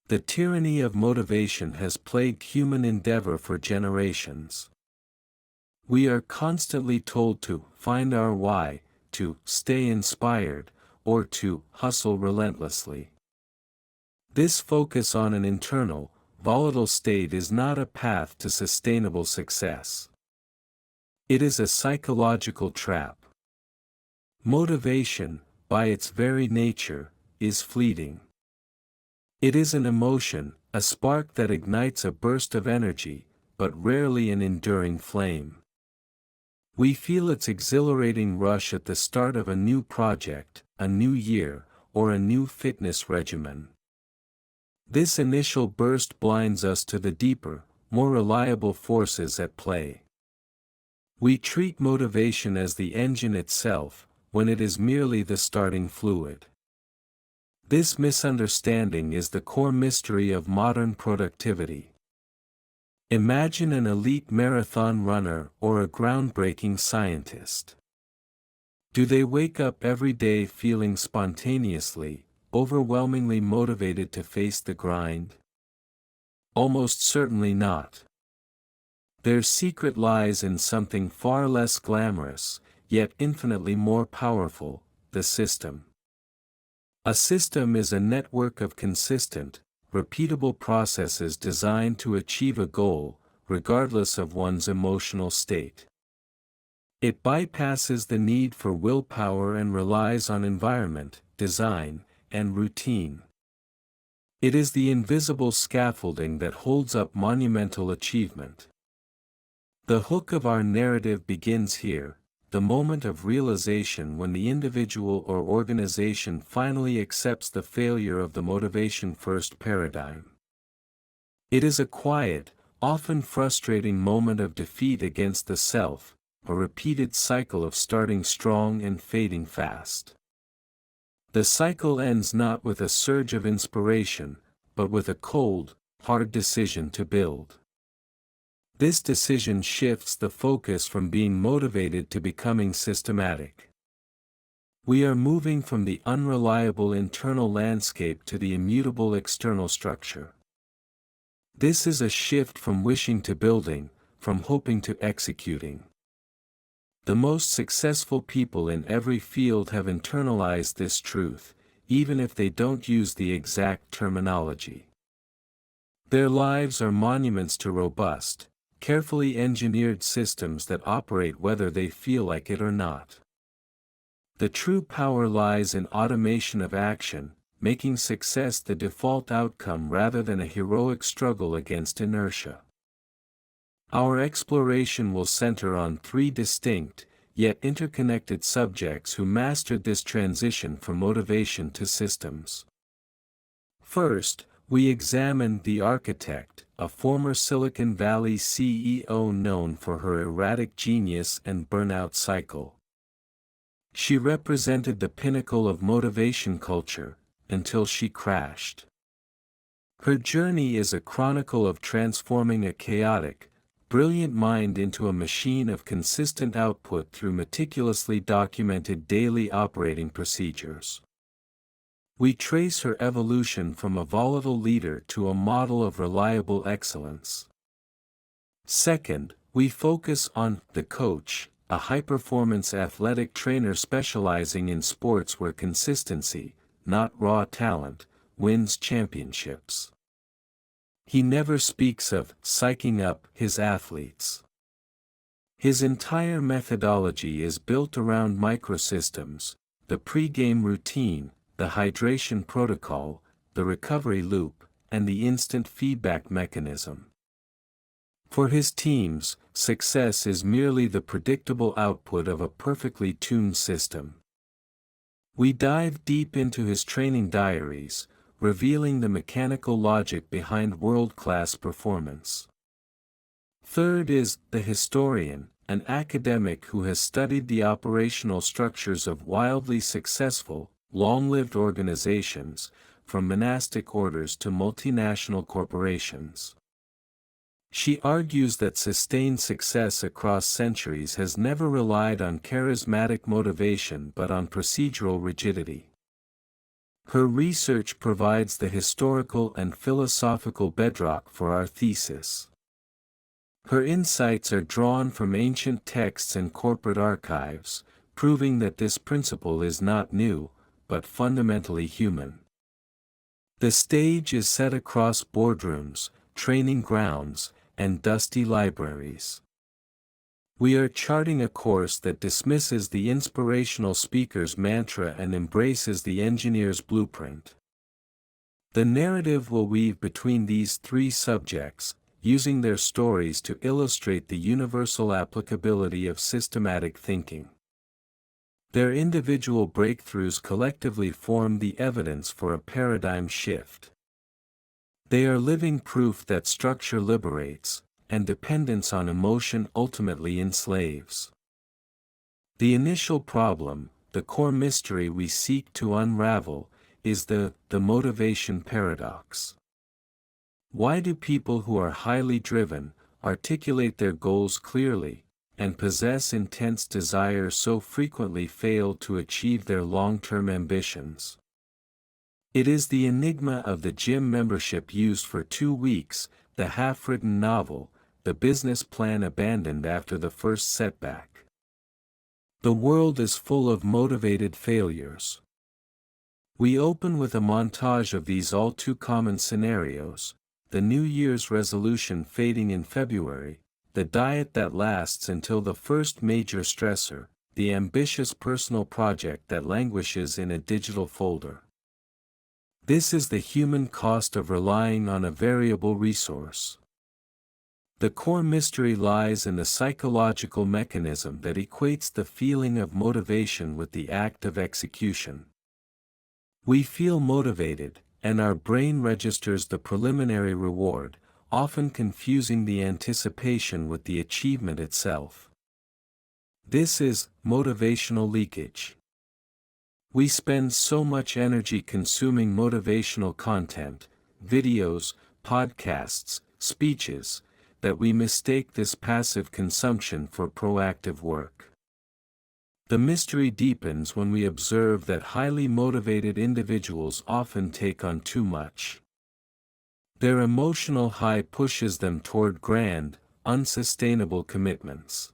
The tyranny of motivation has plagued human endeavor for generations. We are constantly told to find our why, to stay inspired, or to hustle relentlessly. This focus on an internal, volatile state is not a path to sustainable success. It is a psychological trap. Motivation, by its very nature, is fleeting. It is an emotion, a spark that ignites a burst of energy, but rarely an enduring flame. We feel its exhilarating rush at the start of a new project, a new year, or a new fitness regimen. This initial burst blinds us to the deeper, more reliable forces at play. We treat motivation as the engine itself, when it is merely the starting fluid. This misunderstanding is the core mystery of modern productivity. Imagine an elite marathon runner or a groundbreaking scientist. Do they wake up every day feeling spontaneously, overwhelmingly motivated to face the grind? Almost certainly not. Their secret lies in something far less glamorous, yet infinitely more powerful: the system. A system is a network of consistent, repeatable processes designed to achieve a goal, regardless of one's emotional state. It bypasses the need for willpower and relies on environment, design, and routine. It is the invisible scaffolding that holds up monumental achievement. The hook of our narrative begins here, the moment of realization when the individual or organization finally accepts the failure of the motivation-first paradigm. It is a quiet, often frustrating moment of defeat against the self, a repeated cycle of starting strong and fading fast. The cycle ends not with a surge of inspiration, but with a cold, hard decision to build. This decision shifts the focus from being motivated to becoming systematic. We are moving from the unreliable internal landscape to the immutable external structure. This is a shift from wishing to building, from hoping to executing. The most successful people in every field have internalized this truth, even if they don't use the exact terminology. Their lives are monuments to robust, carefully engineered systems that operate whether they feel like it or not. The true power lies in automation of action, making success the default outcome rather than a heroic struggle against inertia. Our exploration will center on three distinct, yet interconnected subjects who mastered this transition from motivation to systems. First, we examined the architect, a former Silicon Valley CEO known for her erratic genius and burnout cycle. She represented the pinnacle of motivation culture, until she crashed. Her journey is a chronicle of transforming a chaotic, brilliant mind into a machine of consistent output through meticulously documented daily operating procedures. We trace her evolution from a volatile leader to a model of reliable excellence. Second, we focus on the coach, a high-performance athletic trainer specializing in sports where consistency, not raw talent, wins championships. He never speaks of psyching up his athletes. His entire methodology is built around microsystems: the pre-game routine, the hydration protocol, the recovery loop, and the instant feedback mechanism. For his teams, success is merely the predictable output of a perfectly tuned system. We dive deep into his training diaries, revealing the mechanical logic behind world-class performance. Third is the historian, an academic who has studied the operational structures of wildly successful, long-lived organizations, from monastic orders to multinational corporations. She argues that sustained success across centuries has never relied on charismatic motivation but on procedural rigidity. Her research provides the historical and philosophical bedrock for our thesis. Her insights are drawn from ancient texts and corporate archives, proving that this principle is not new, but fundamentally human. The stage is set across boardrooms, training grounds, and dusty libraries. We are charting a course that dismisses the inspirational speaker's mantra and embraces the engineer's blueprint. The narrative will weave between these three subjects, using their stories to illustrate the universal applicability of systematic thinking. Their individual breakthroughs collectively form the evidence for a paradigm shift. They are living proof that structure liberates, and dependence on emotion ultimately enslaves. The initial problem, the core mystery we seek to unravel, is the motivation paradox. Why do people who are highly driven, articulate their goals clearly, and possess intense desire so frequently fail to achieve their long-term ambitions? It is the enigma of the gym membership used for 2 weeks, the half-written novel, the business plan abandoned after the first setback. The world is full of motivated failures. We open with a montage of these all too common scenarios: the New Year's resolution fading in February, the diet that lasts until the first major stressor, the ambitious personal project that languishes in a digital folder. This is the human cost of relying on a variable resource. The core mystery lies in the psychological mechanism that equates the feeling of motivation with the act of execution. We feel motivated, and our brain registers the preliminary reward, often confusing the anticipation with the achievement itself. This is motivational leakage. We spend so much energy consuming motivational content, videos, podcasts, speeches, that we mistake this passive consumption for proactive work. The mystery deepens when we observe that highly motivated individuals often take on too much. Their emotional high pushes them toward grand, unsustainable commitments.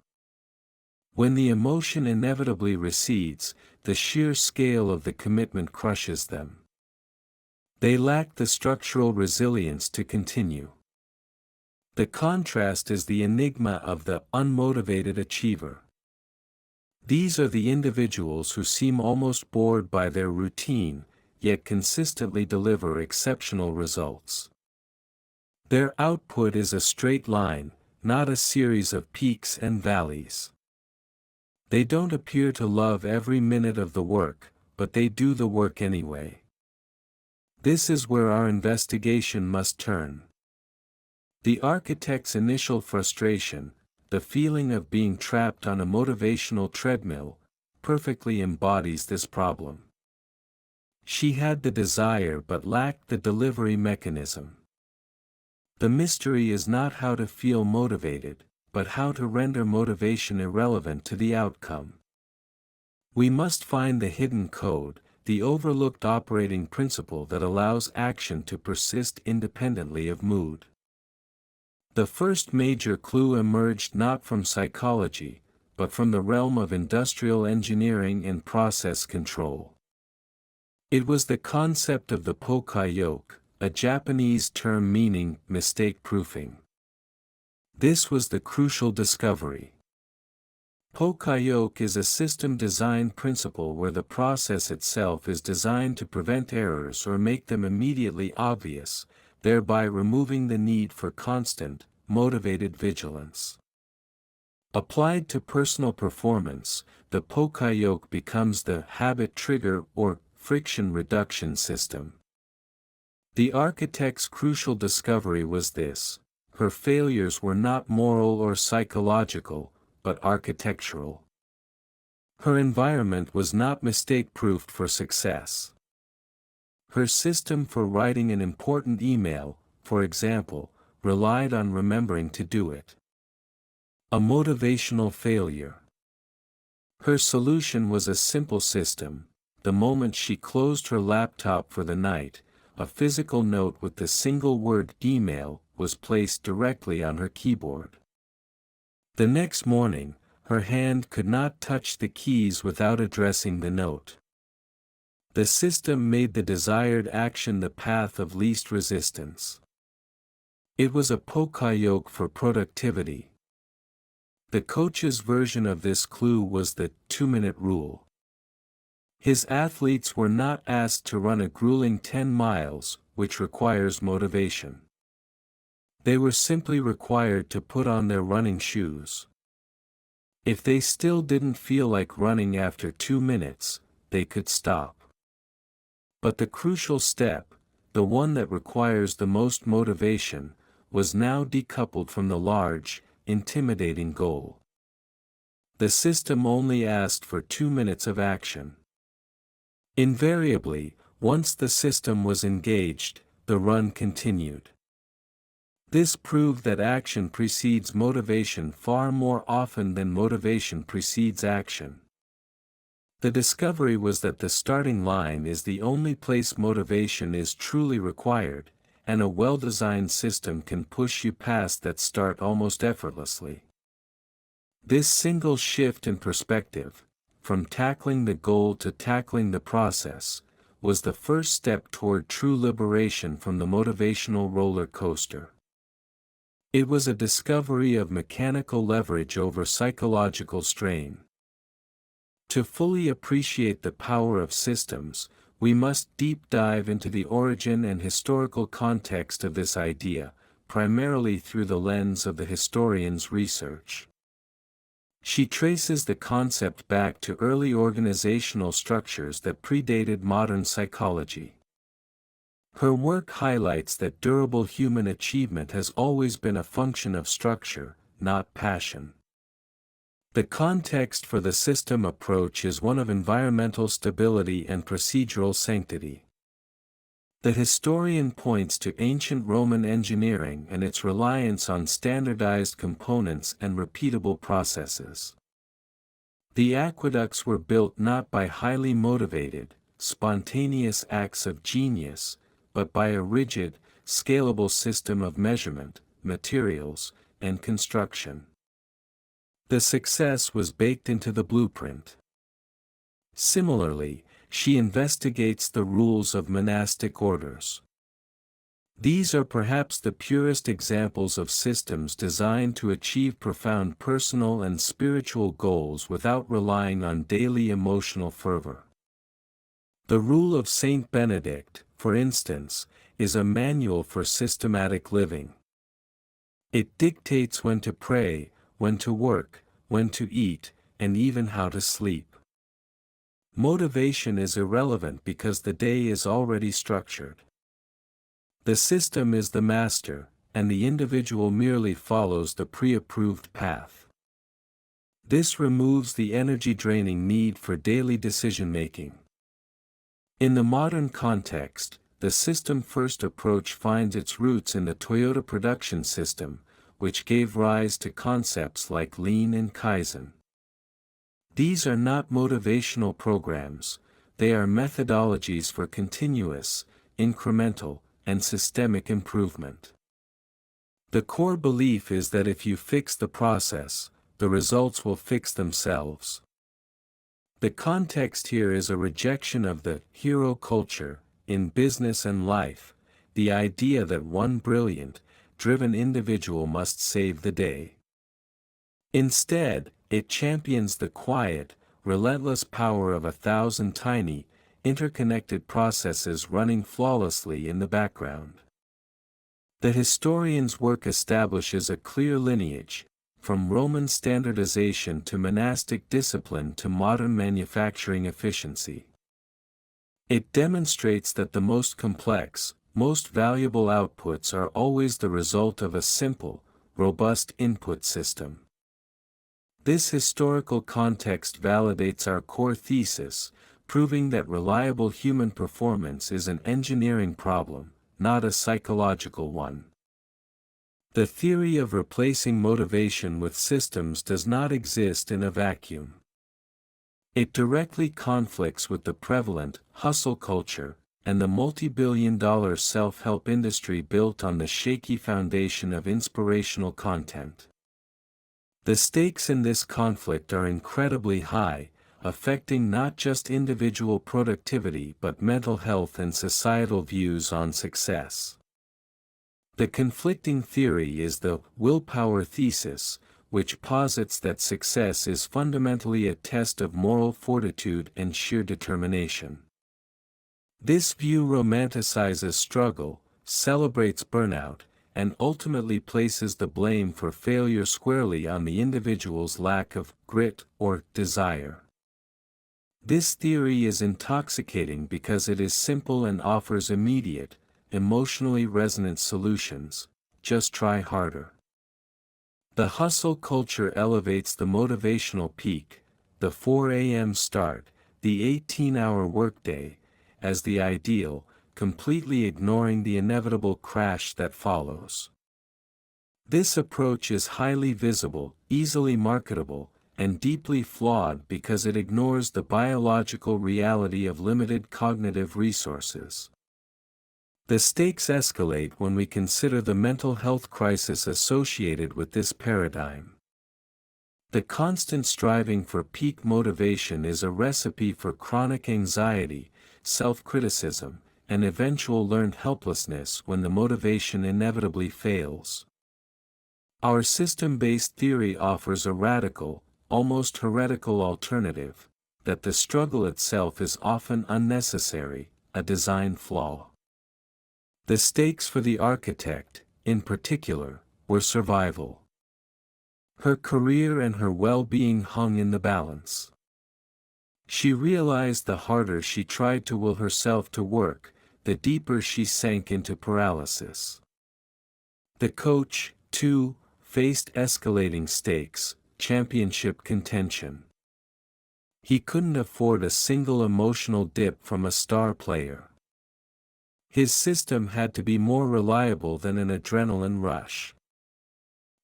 When the emotion inevitably recedes, the sheer scale of the commitment crushes them. They lack the structural resilience to continue. The contrast is the enigma of the unmotivated achiever. These are the individuals who seem almost bored by their routine, yet consistently deliver exceptional results. Their output is a straight line, not a series of peaks and valleys. They don't appear to love every minute of the work, but they do the work anyway. This is where our investigation must turn. The architect's initial frustration, the feeling of being trapped on a motivational treadmill, perfectly embodies this problem. She had the desire but lacked the delivery mechanism. The mystery is not how to feel motivated, but how to render motivation irrelevant to the outcome. We must find the hidden code, the overlooked operating principle that allows action to persist independently of mood. The first major clue emerged not from psychology, but from the realm of industrial engineering and process control. It was the concept of the Poka-Yoke, a Japanese term meaning mistake-proofing. This was the crucial discovery. Poka-Yoke is a system design principle where the process itself is designed to prevent errors or make them immediately obvious, thereby removing the need for constant, motivated vigilance. Applied to personal performance, the Poka-Yoke becomes the habit trigger or friction reduction system. The architect's crucial discovery was this: her failures were not moral or psychological, but architectural. Her environment was not mistake-proofed for success. Her system for writing an important email, for example, relied on remembering to do it. A motivational failure. Her solution was a simple system: the moment she closed her laptop for the night, a physical note with the single word "email" was placed directly on her keyboard. The next morning, her hand could not touch the keys without addressing the note. The system made the desired action the path of least resistance. It was a Poka-Yoke for productivity. The coach's version of this clue was the 2-minute rule. His athletes were not asked to run a grueling 10 miles, which requires motivation. They were simply required to put on their running shoes. If they still didn't feel like running after 2 minutes, they could stop. But the crucial step, the one that requires the most motivation, was now decoupled from the large, intimidating goal. The system only asked for 2 minutes of action. Invariably, once the system was engaged, the run continued. This proved that action precedes motivation far more often than motivation precedes action. The discovery was that the starting line is the only place motivation is truly required, and a well-designed system can push you past that start almost effortlessly. This single shift in perspective, from tackling the goal to tackling the process, was the first step toward true liberation from the motivational roller coaster. It was a discovery of mechanical leverage over psychological strain. To fully appreciate the power of systems, we must deep dive into the origin and historical context of this idea, primarily through the lens of the historian's research. She traces the concept back to early organizational structures that predated modern psychology. Her work highlights that durable human achievement has always been a function of structure, not passion. The context for the system approach is one of environmental stability and procedural sanctity. The historian points to ancient Roman engineering and its reliance on standardized components and repeatable processes. The aqueducts were built not by highly motivated, spontaneous acts of genius, but by a rigid, scalable system of measurement, materials, and construction. The success was baked into the blueprint. Similarly, she investigates the rules of monastic orders. These are perhaps the purest examples of systems designed to achieve profound personal and spiritual goals without relying on daily emotional fervor. The Rule of Saint Benedict, for instance, is a manual for systematic living. It dictates when to pray, when to work, when to eat, and even how to sleep. Motivation is irrelevant because the day is already structured. The system is the master, and the individual merely follows the pre-approved path. This removes the energy-draining need for daily decision-making. In the modern context, the system-first approach finds its roots in the Toyota production system, which gave rise to concepts like Lean and Kaizen. These are not motivational programs, they are methodologies for continuous, incremental, and systemic improvement. The core belief is that if you fix the process, the results will fix themselves. The context here is a rejection of the hero culture in business and life, the idea that one brilliant, driven individual must save the day. Instead, it champions the quiet, relentless power of 1,000 tiny, interconnected processes running flawlessly in the background. The historian's work establishes a clear lineage, from Roman standardization to monastic discipline to modern manufacturing efficiency. It demonstrates that the most complex, most valuable outputs are always the result of a simple, robust input system. This historical context validates our core thesis, proving that reliable human performance is an engineering problem, not a psychological one. The theory of replacing motivation with systems does not exist in a vacuum. It directly conflicts with the prevalent hustle culture and the multi-billion-dollar self-help industry built on the shaky foundation of inspirational content. The stakes in this conflict are incredibly high, affecting not just individual productivity but mental health and societal views on success. The conflicting theory is the willpower thesis, which posits that success is fundamentally a test of moral fortitude and sheer determination. This view romanticizes struggle, celebrates burnout, and ultimately places the blame for failure squarely on the individual's lack of grit or desire. This theory is intoxicating because it is simple and offers immediate, emotionally resonant solutions: just try harder. The hustle culture elevates the motivational peak, the 4 a.m. start, the 18-hour workday, as the ideal, completely ignoring the inevitable crash that follows. This approach is highly visible, easily marketable, and deeply flawed because it ignores the biological reality of limited cognitive resources. The stakes escalate when we consider the mental health crisis associated with this paradigm. The constant striving for peak motivation is a recipe for chronic anxiety, self-criticism, and eventual learned helplessness when the motivation inevitably fails. Our system-based theory offers a radical, almost heretical alternative: that the struggle itself is often unnecessary, a design flaw. The stakes for the architect, in particular, were survival. Her career and her well-being hung in the balance. She realized the harder she tried to will herself to work, the deeper she sank into paralysis. The coach, too, faced escalating stakes, championship contention. He couldn't afford a single emotional dip from a star player. His system had to be more reliable than an adrenaline rush.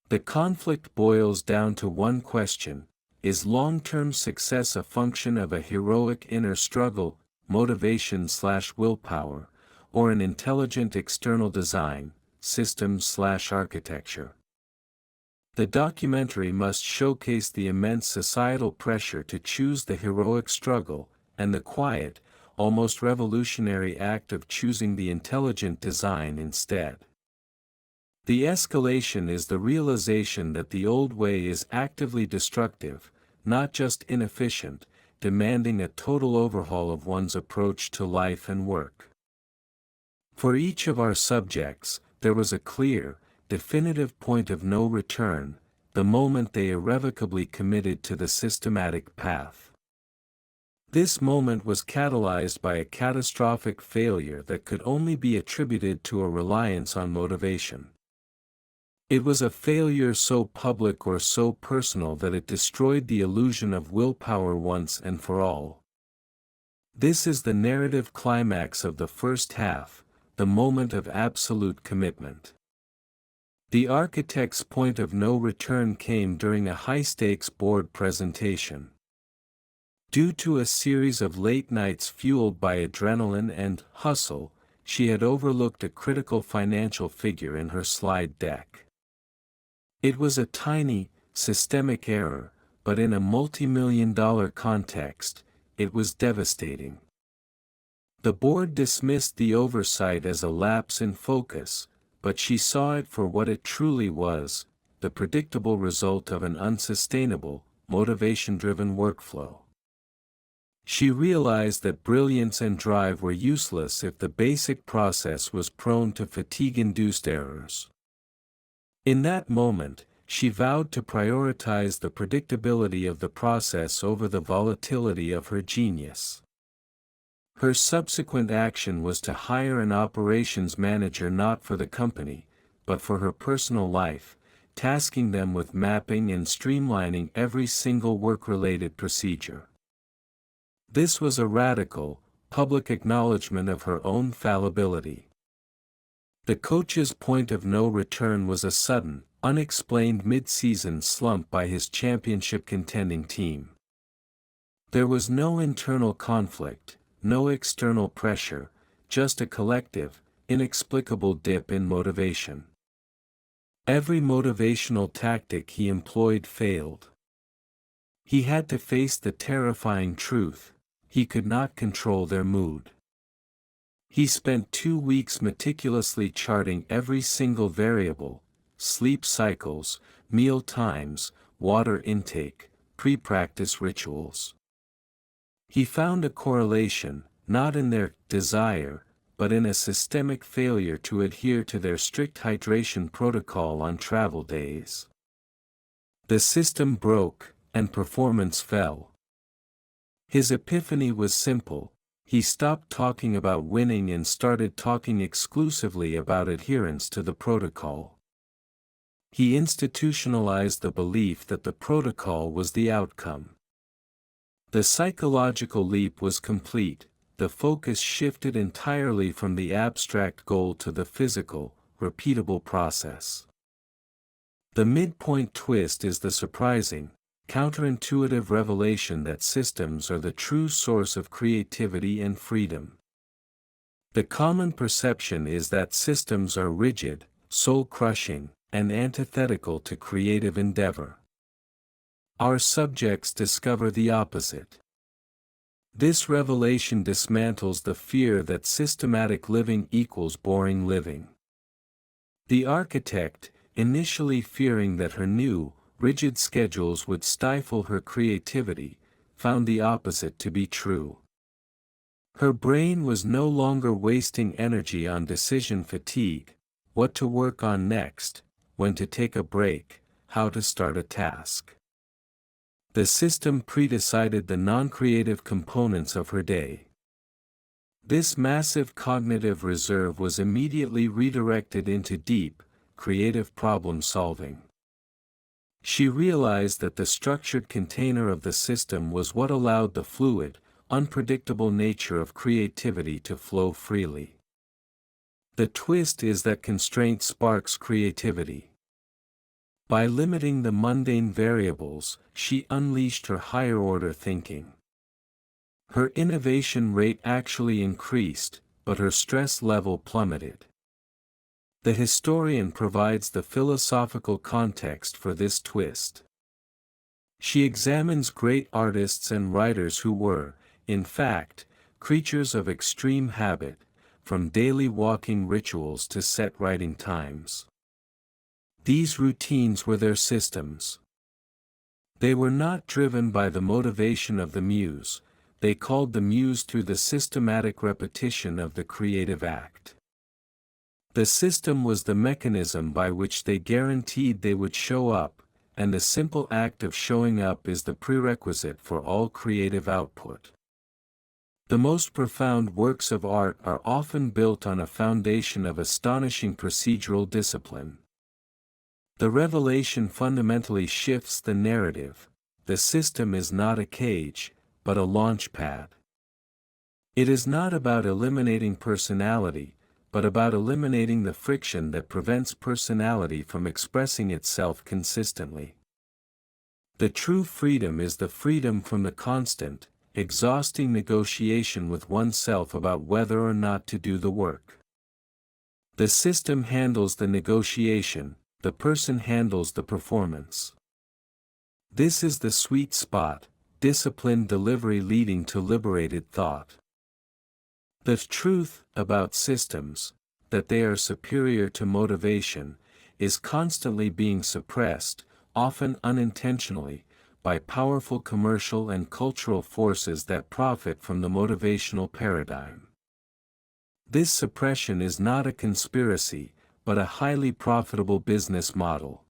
The conflict boils down to one question: is long-term success a function of a heroic inner struggle, motivation/willpower, or an intelligent external design, systems/architecture? The documentary must showcase the immense societal pressure to choose the heroic struggle, and the quiet, almost revolutionary act of choosing the intelligent design instead. The escalation is the realization that the old way is actively destructive, not just inefficient, demanding a total overhaul of one's approach to life and work. For each of our subjects, there was a clear, definitive point of no return, the moment they irrevocably committed to the systematic path. This moment was catalyzed by a catastrophic failure that could only be attributed to a reliance on motivation. It was a failure so public or so personal that it destroyed the illusion of willpower once and for all. This is the narrative climax of the first half, the moment of absolute commitment. The architect's point of no return came during a high-stakes board presentation. Due to a series of late nights fueled by adrenaline and hustle, she had overlooked a critical financial figure in her slide deck. It was a tiny, systemic error, but in a multi-million-dollar context, it was devastating. The board dismissed the oversight as a lapse in focus, but she saw it for what it truly was: the predictable result of an unsustainable, motivation-driven workflow. She realized that brilliance and drive were useless if the basic process was prone to fatigue-induced errors. In that moment, she vowed to prioritize the predictability of the process over the volatility of her genius. Her subsequent action was to hire an operations manager not for the company, but for her personal life, tasking them with mapping and streamlining every single work-related procedure. This was a radical, public acknowledgement of her own fallibility. The coach's point of no return was a sudden, unexplained mid-season slump by his championship contending team. There was no internal conflict, no external pressure, just a collective, inexplicable dip in motivation. Every motivational tactic he employed failed. He had to face the terrifying truth: he could not control their mood. He spent 2 weeks meticulously charting every single variable: sleep cycles, meal times, water intake, pre-practice rituals. He found a correlation, not in their desire, but in a systemic failure to adhere to their strict hydration protocol on travel days. The system broke, and performance fell. His epiphany was simple: he stopped talking about winning and started talking exclusively about adherence to the protocol. He institutionalized the belief that the protocol was the outcome. The psychological leap was complete. The focus shifted entirely from the abstract goal to the physical, repeatable process. The midpoint twist is the surprising, counterintuitive revelation that systems are the true source of creativity and freedom. The common perception is that systems are rigid, soul-crushing, and antithetical to creative endeavor. Our subjects discover the opposite. This revelation dismantles the fear that systematic living equals boring living. The architect, initially fearing that her new, rigid schedules would stifle her creativity, found the opposite to be true. Her brain was no longer wasting energy on decision fatigue: what to work on next, when to take a break, how to start a task. The system predecided the non-creative components of her day. This massive cognitive reserve was immediately redirected into deep, creative problem-solving. She realized that the structured container of the system was what allowed the fluid, unpredictable nature of creativity to flow freely. The twist is that constraint sparks creativity. By limiting the mundane variables, she unleashed her higher-order thinking. Her innovation rate actually increased, but her stress level plummeted. The historian provides the philosophical context for this twist. She examines great artists and writers who were, in fact, creatures of extreme habit, from daily walking rituals to set writing times. These routines were their systems. They were not driven by the motivation of the muse; they called the muse through the systematic repetition of the creative act. The system was the mechanism by which they guaranteed they would show up, and the simple act of showing up is the prerequisite for all creative output. The most profound works of art are often built on a foundation of astonishing procedural discipline. The revelation fundamentally shifts the narrative: the system is not a cage, but a launch pad. It is not about eliminating personality, but about eliminating the friction that prevents personality from expressing itself consistently. The true freedom is the freedom from the constant, exhausting negotiation with oneself about whether or not to do the work. The system handles the negotiation, the person handles the performance. This is the sweet spot: disciplined delivery leading to liberated thought. The truth about systems, that they are superior to motivation, is constantly being suppressed, often unintentionally, by powerful commercial and cultural forces that profit from the motivational paradigm. This suppression is not a conspiracy, but a highly profitable business model.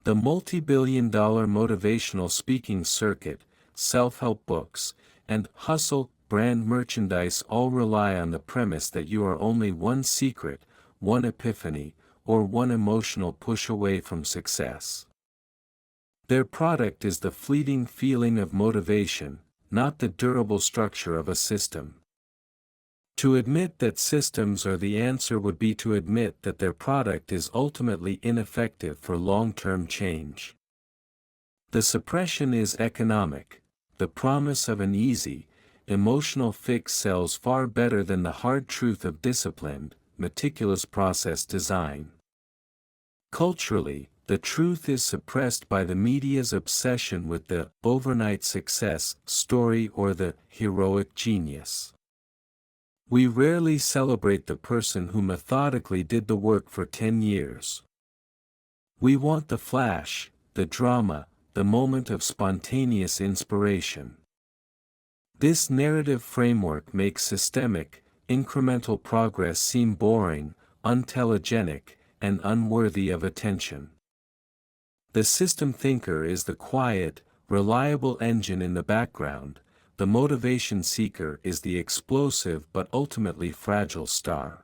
The multi-billion-dollar motivational speaking circuit, self-help books, and hustle brand merchandise all rely on the premise that you are only one secret, one epiphany, or one emotional push away from success. Their product is the fleeting feeling of motivation, not the durable structure of a system. To admit that systems are the answer would be to admit that their product is ultimately ineffective for long-term change. The suppression is economic. the promise of an easy, emotional fix sells far better than the hard truth of disciplined, meticulous process design. Culturally, the truth is suppressed by the media's obsession with the overnight success story or the heroic genius. We rarely celebrate the person who methodically did the work for 10 years. We want the flash, the drama, the moment of spontaneous inspiration. This narrative framework makes systemic, incremental progress seem boring, untelegenic, and unworthy of attention. The system thinker is the quiet, reliable engine in the background. The motivation seeker is the explosive but ultimately fragile star.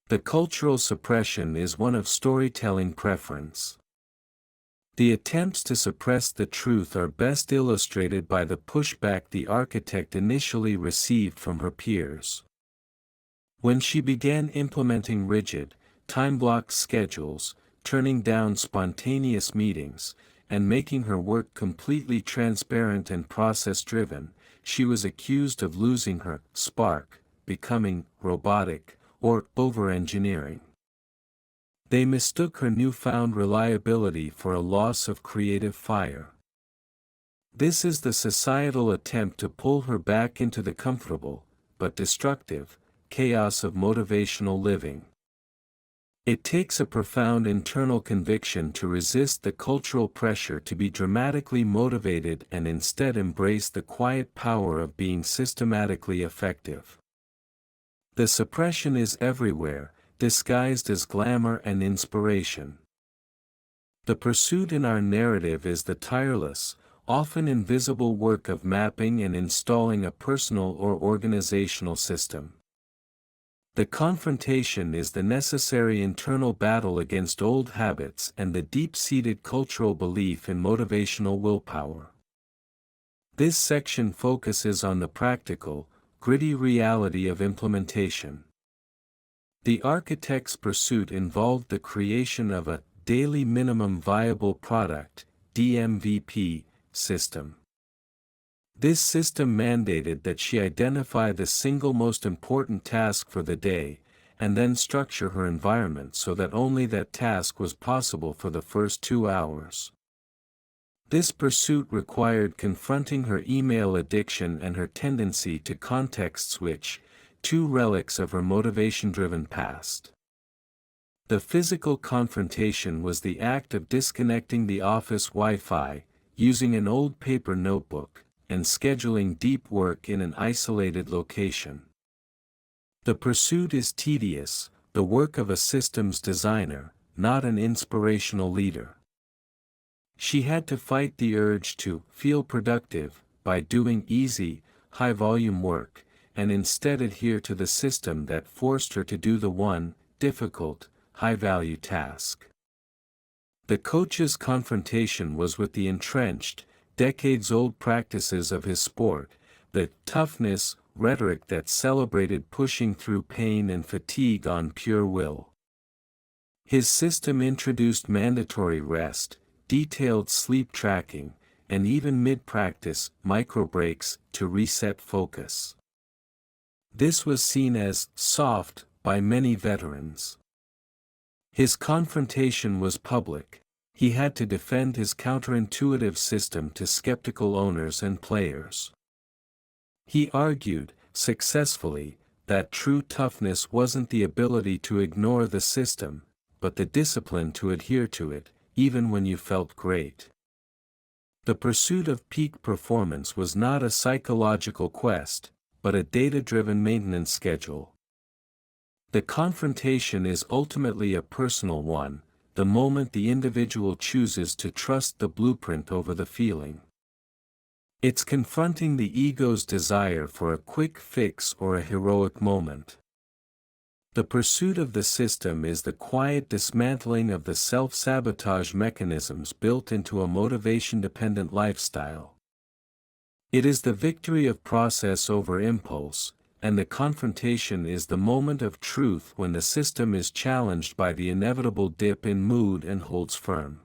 The cultural suppression is one of storytelling preference. The attempts to suppress the truth are best illustrated by the pushback the architect initially received from her peers. When she began implementing rigid, time-blocked schedules, turning down spontaneous meetings, and making her work completely transparent and process-driven, she was accused of losing her spark, becoming robotic, or over-engineering. They mistook her newfound reliability for a loss of creative fire. This is the societal attempt to pull her back into the comfortable, but destructive, chaos of motivational living. It takes a profound internal conviction to resist the cultural pressure to be dramatically motivated and instead embrace the quiet power of being systematically effective. The suppression is everywhere, disguised as glamour and inspiration. The pursuit in our narrative is the tireless, often invisible work of mapping and installing a personal or organizational system. The confrontation is the necessary internal battle against old habits and the deep-seated cultural belief in motivational willpower. This section focuses on the practical, gritty reality of implementation. The architect's pursuit involved the creation of a daily minimum viable product (DMVP) system. This system mandated that she identify the single most important task for the day, and then structure her environment so that only that task was possible for the first 2 hours. This pursuit required confronting her email addiction and her tendency to context switch, two relics of her motivation-driven past. The physical confrontation was the act of disconnecting the office Wi-Fi, using an old paper notebook, and scheduling deep work in an isolated location. The pursuit is tedious, the work of a systems designer, not an inspirational leader. She had to fight the urge to feel productive by doing easy, high-volume work, and instead adhere to the system that forced her to do the one, difficult, high-value task. The coach's confrontation was with the entrenched, decades-old practices of his sport, the toughness rhetoric that celebrated pushing through pain and fatigue on pure will. His system introduced mandatory rest, detailed sleep tracking, and even mid-practice micro-breaks to reset focus. This was seen as soft by many veterans. His confrontation was public. He had to defend his counterintuitive system to skeptical owners and players. He argued, successfully, that true toughness wasn't the ability to ignore the system, but the discipline to adhere to it, even when you felt great. The pursuit of peak performance was not a psychological quest, but a data-driven maintenance schedule. The confrontation is ultimately a personal one, the moment the individual chooses to trust the blueprint over the feeling. It's confronting the ego's desire for a quick fix or a heroic moment. The pursuit of the system is the quiet dismantling of the self-sabotage mechanisms built into a motivation-dependent lifestyle. It is the victory of process over impulse, and the confrontation is the moment of truth when the system is challenged by the inevitable dip in mood and holds firm.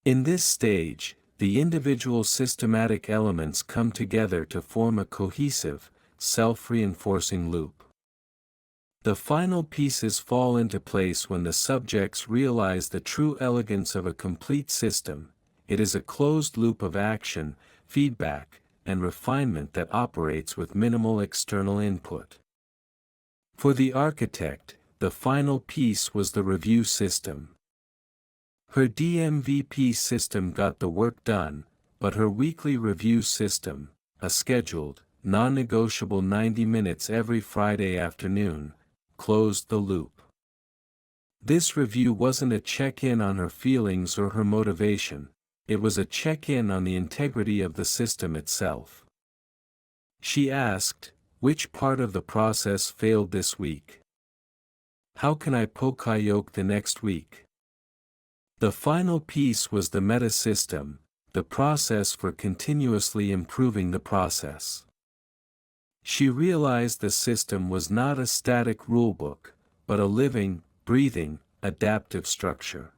In this stage, the individual systematic elements come together to form a cohesive, self-reinforcing loop. The final pieces fall into place when the subjects realize the true elegance of a complete system. It is a closed loop of action, feedback, and refinement that operates with minimal external input. For the architect, the final piece was the review system. Her DMVP system got the work done, but her weekly review system, a scheduled, non-negotiable 90 minutes every Friday afternoon, closed the loop. This review wasn't a check-in on her feelings or her motivation, it was a check-in on the integrity of the system itself. She asked, which part of the process failed this week? How can I Poka-Yoke the next week? The final piece was the meta-system, the process for continuously improving the process. She realized the system was not a static rulebook, but a living, breathing, adaptive structure.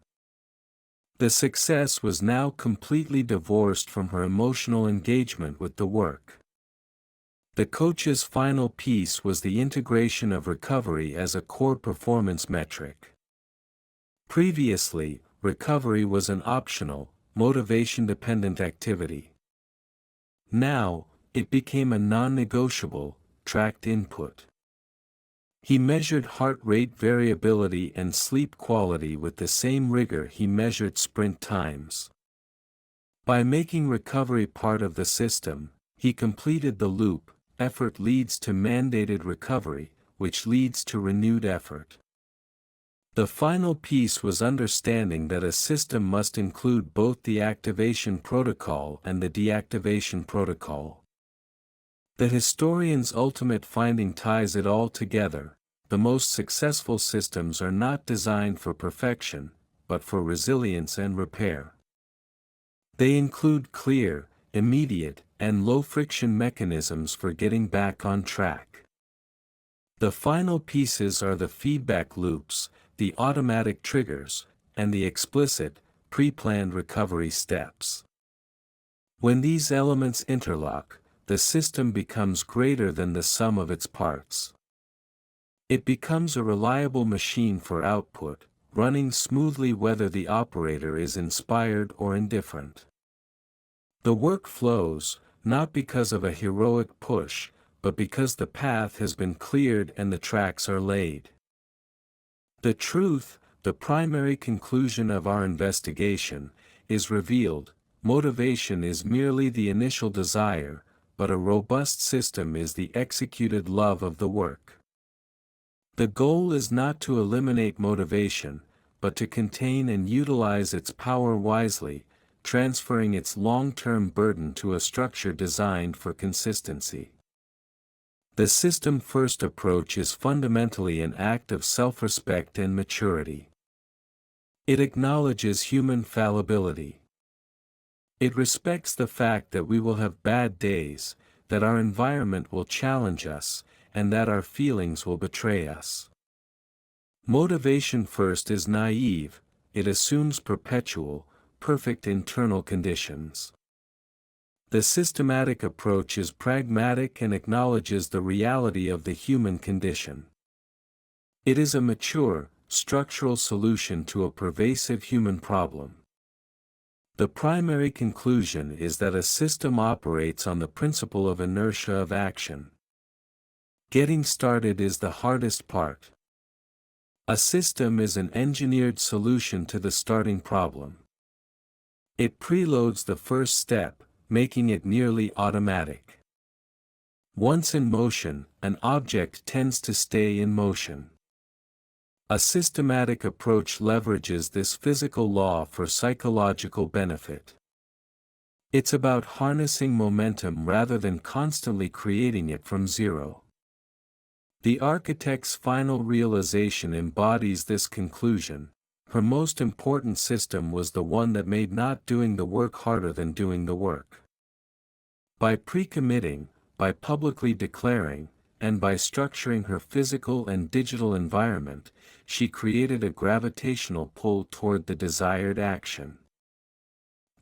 The success was now completely divorced from her emotional engagement with the work. The coach's final piece was the integration of recovery as a core performance metric. Previously, recovery was an optional, motivation-dependent activity. Now, it became a non-negotiable, tracked input. He measured heart rate variability and sleep quality with the same rigor he measured sprint times. By making recovery part of the system, he completed the loop. Effort leads to mandated recovery, which leads to renewed effort. The final piece was understanding that a system must include both the activation protocol and the deactivation protocol. The historian's ultimate finding ties it all together. The most successful systems are not designed for perfection, but for resilience and repair. They include clear, immediate, and low-friction mechanisms for getting back on track. The final pieces are the feedback loops, the automatic triggers, and the explicit, pre-planned recovery steps. When these elements interlock, the system becomes greater than the sum of its parts. It becomes a reliable machine for output, running smoothly whether the operator is inspired or indifferent. The work flows, not because of a heroic push, but because the path has been cleared and the tracks are laid. The truth, the primary conclusion of our investigation, is revealed. Motivation is merely the initial desire, but a robust system is the executed love of the work. The goal is not to eliminate motivation, but to contain and utilize its power wisely, transferring its long-term burden to a structure designed for consistency. The system-first approach is fundamentally an act of self-respect and maturity. It acknowledges human fallibility. It respects the fact that we will have bad days, that our environment will challenge us, and that our feelings will betray us. Motivation first is naive, it assumes perpetual, perfect internal conditions. The systematic approach is pragmatic and acknowledges the reality of the human condition. It is a mature, structural solution to a pervasive human problem. The primary conclusion is that a system operates on the principle of inertia of action. Getting started is the hardest part. A system is an engineered solution to the starting problem. It preloads the first step, making it nearly automatic. Once in motion, an object tends to stay in motion. A systematic approach leverages this physical law for psychological benefit. It's about harnessing momentum rather than constantly creating it from zero. The architect's final realization embodies this conclusion. Her most important system was the one that made not doing the work harder than doing the work. By pre-committing, by publicly declaring, and by structuring her physical and digital environment, she created a gravitational pull toward the desired action.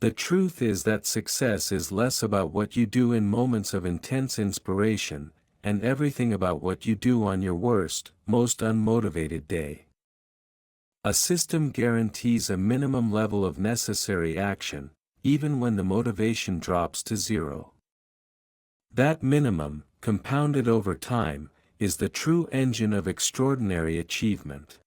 The truth is that success is less about what you do in moments of intense inspiration, and everything about what you do on your worst, most unmotivated day. A system guarantees a minimum level of necessary action, even when the motivation drops to zero. That minimum, compounded over time, is the true engine of extraordinary achievement.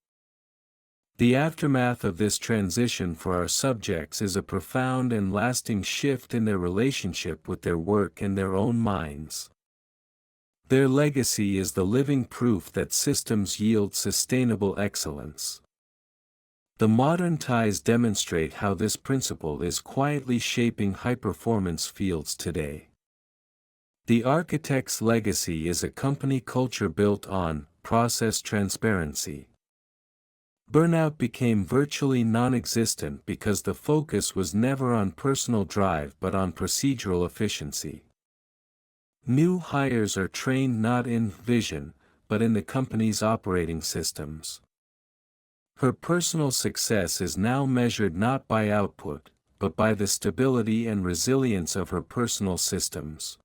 The aftermath of this transition for our subjects is a profound and lasting shift in their relationship with their work and their own minds. Their legacy is the living proof that systems yield sustainable excellence. The modern TIEs demonstrate how this principle is quietly shaping high-performance fields today. The architect's legacy is a company culture built on process transparency. Burnout became virtually non-existent because the focus was never on personal drive but on procedural efficiency. New hires are trained not in vision, but in the company's operating systems. Her personal success is now measured not by output, but by the stability and resilience of her personal systems.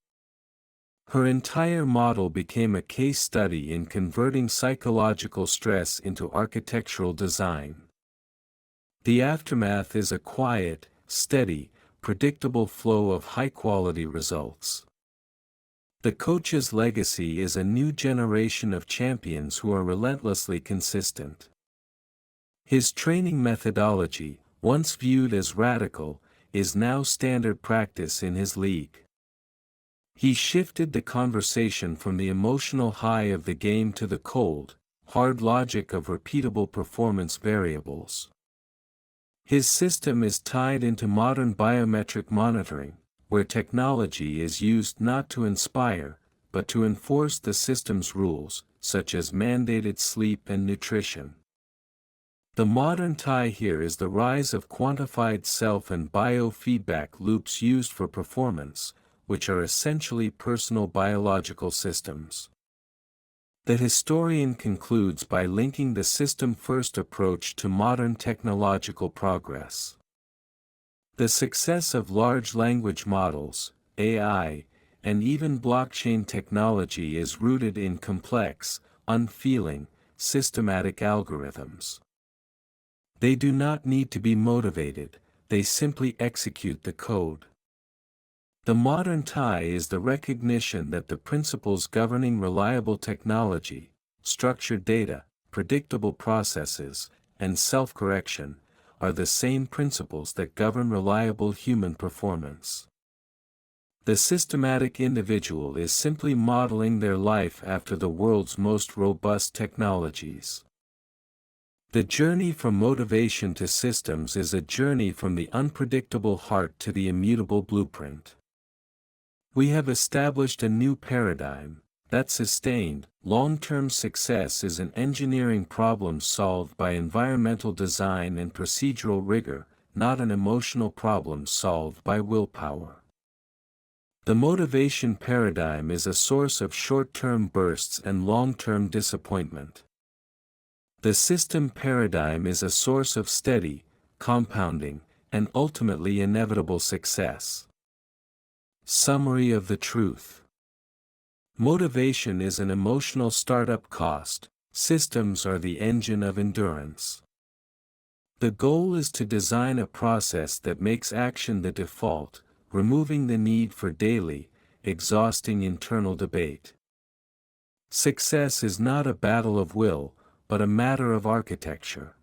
Her entire model became a case study in converting psychological stress into architectural design. The aftermath is a quiet, steady, predictable flow of high-quality results. The coach's legacy is a new generation of champions who are relentlessly consistent. His training methodology, once viewed as radical, is now standard practice in his league. He shifted the conversation from the emotional high of the game to the cold, hard logic of repeatable performance variables. His system is tied into modern biometric monitoring, where technology is used not to inspire, but to enforce the system's rules, such as mandated sleep and nutrition. The modern tie here is the rise of quantified self and biofeedback loops used for performance, which are essentially personal biological systems. The historian concludes by linking the system-first approach to modern technological progress. The success of large language models, AI, and even blockchain technology is rooted in complex, unfeeling, systematic algorithms. They do not need to be motivated, they simply execute the code. The modern tie is the recognition that the principles governing reliable technology, structured data, predictable processes, and self-correction, are the same principles that govern reliable human performance. The systematic individual is simply modeling their life after the world's most robust technologies. The journey from motivation to systems is a journey from the unpredictable heart to the immutable blueprint. We have established a new paradigm, that sustained, long-term success is an engineering problem solved by environmental design and procedural rigor, not an emotional problem solved by willpower. The motivation paradigm is a source of short-term bursts and long-term disappointment. The system paradigm is a source of steady, compounding, and ultimately inevitable success. Summary of the truth. Motivation is an emotional startup cost, systems are the engine of endurance. The goal is to design a process that makes action the default, removing the need for daily, exhausting internal debate. Success is not a battle of will, but a matter of architecture.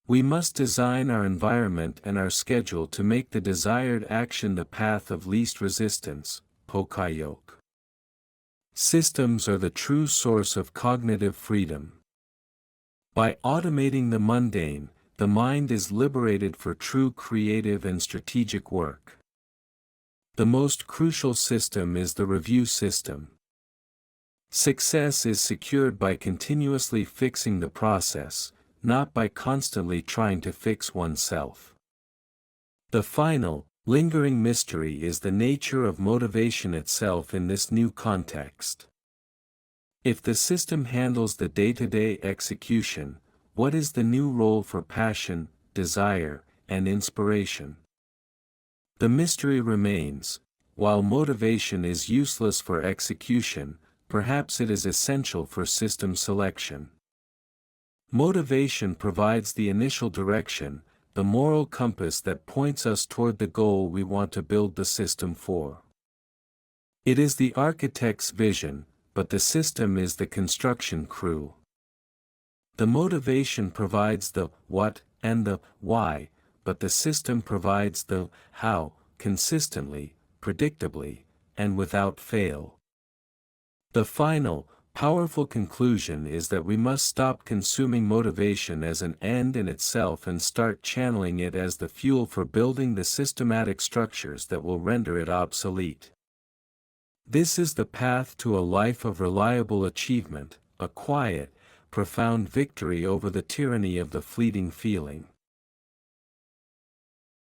We must design our environment and our schedule to make the desired action the path of least resistance, Poka-Yoke. Systems are the true source of cognitive freedom. By automating the mundane, the mind is liberated for true creative and strategic work. The most crucial system is the review system. Success is secured by continuously fixing the process, not by constantly trying to fix oneself. The final, lingering mystery is the nature of motivation itself in this new context. If the system handles the day-to-day execution, what is the new role for passion, desire, and inspiration? The mystery remains: while motivation is useless for execution, perhaps it is essential for system selection. Motivation provides the initial direction, the moral compass that points us toward the goal we want to build the system for. It is the architect's vision, but the system is the construction crew. The motivation provides the what and the why, but the system provides the how, consistently, predictably, and without fail. The final, powerful conclusion is that we must stop consuming motivation as an end in itself and start channeling it as the fuel for building the systematic structures that will render it obsolete. This is the path to a life of reliable achievement, a quiet, profound victory over the tyranny of the fleeting feeling.